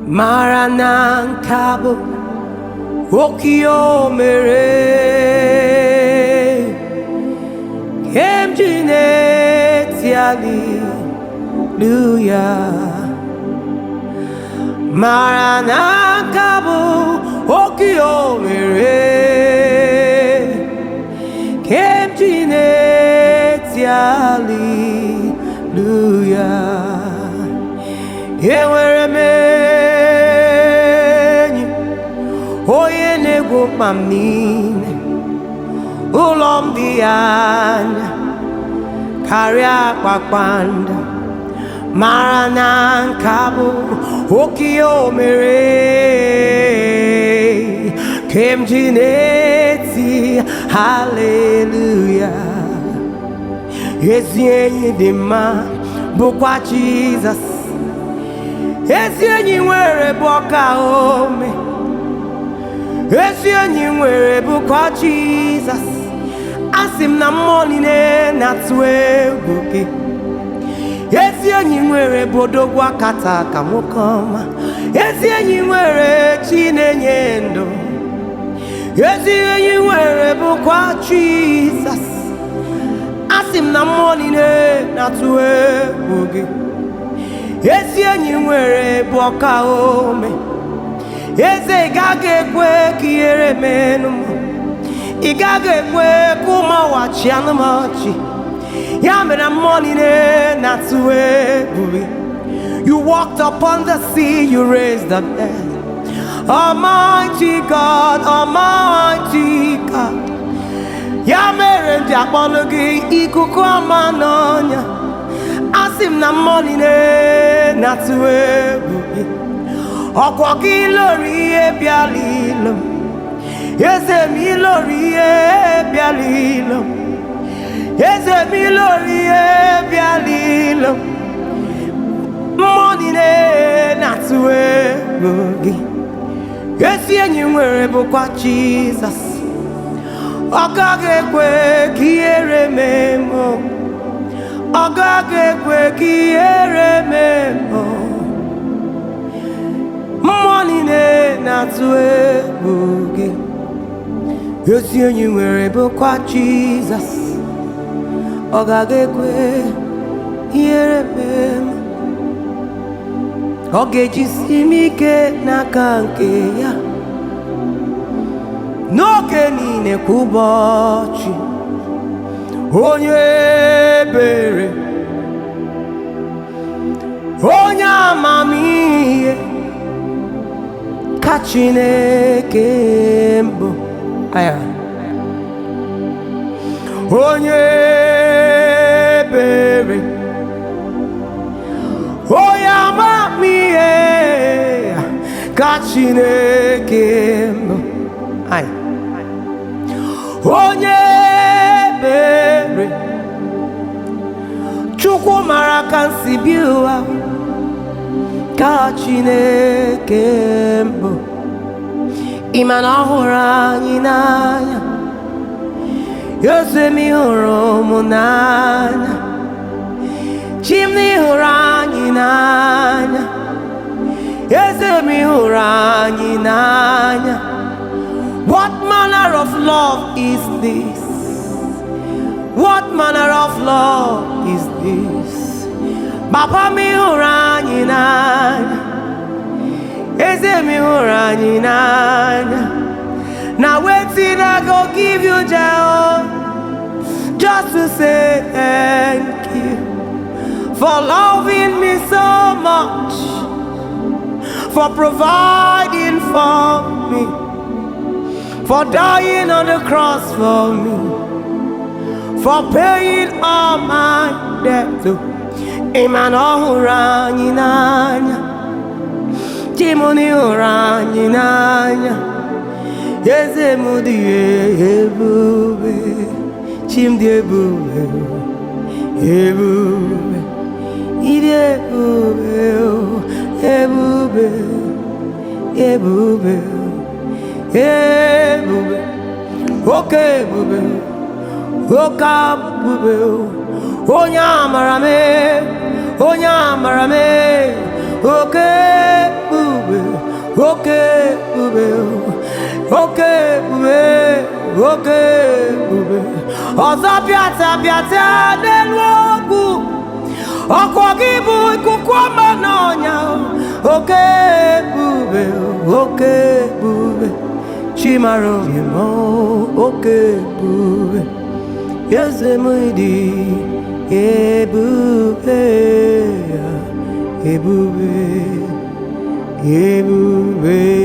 Maranankabo Okio mere Kemjineti Hallelujah Maranankabo Okio mere Kemjineti Hallelujah Oye nego pamine ulom dianya karia kwakpanda Maranankabo okio mere kemjineti hallelujah Ezienyi dima bukwa Jesus Ezienyi nwere boka ome Ezienyi nwere bukwa Jesus Asim na mmoni ne natwe gị Ezienyi nwere bodogwa kata ka mukoma Ezienyi nwere chinenye ndo Ezienyi nwere bukwa Jesus Asim na mmoni ne natwe gị Ezienyi nwere boka ome Eze gaga ekwe kiere menu Igaga ekwe kuma wachi anamachi Yamena money ne natue buri You walked upon the sea, you raised the dead Almighty God, Almighty God Yamere diakologi ikuku amanonya Asim na money ne natue buri Okwoki lori ebialilo Eze mi lori ebialilo Eze mi lori ebialilo Money ne natue gogi Ezienyi nwere bukwa Jesus Ogage kwe kiere memo Ogage kwe kiere memo Money ne natue gogi Ezienyi nwere bukwa Jesus Ogage kwe kiere memo Oge jisimike n'aka nke ya N'oge niile kwa ụbọchị Onye ebere Onye amamihe Ka Chineke mbụ aya Onye ebere Onye amamihe Ka Chineke mbụ aya Onye ebere Chukwu mara ka nsi bi ụwa Ka Chineke mbụ Ịma na ọ hụrụ anyị n'anya Eze m hụrụ m n'anya Chimney hụrụ anyị n'anya Eze m hụrụ anyị n'anya What manner of love is this? What manner of love is this? Papa mi hụrụ anyị n'anya Eze mi hụrụ anyị n'anya Now wetin I go give you, Jehovah, just to say thank you for loving me so much, for providing for me, for dying on the cross for me, for paying all my debt. Iman ọhụrụ anyị n'anya, Chimoni hụrụ anyị n'anya, Eze m dị ebube, Chim dị ebube, ebube, ịdị ebube, ebube, ebube, ebube, oke ebube, oke ebube, onye amara me, oke ebube. ebube, oke ebube, oke ebube, oke ebube. Ọzọ pịata pịata n'elu ogwu, ọkụ gị bụ ikuku ọma n'ọnya. Oke ebube, oke ebube, chimara obi m, oke ebube, eze m dị ebube, ebube, ebube.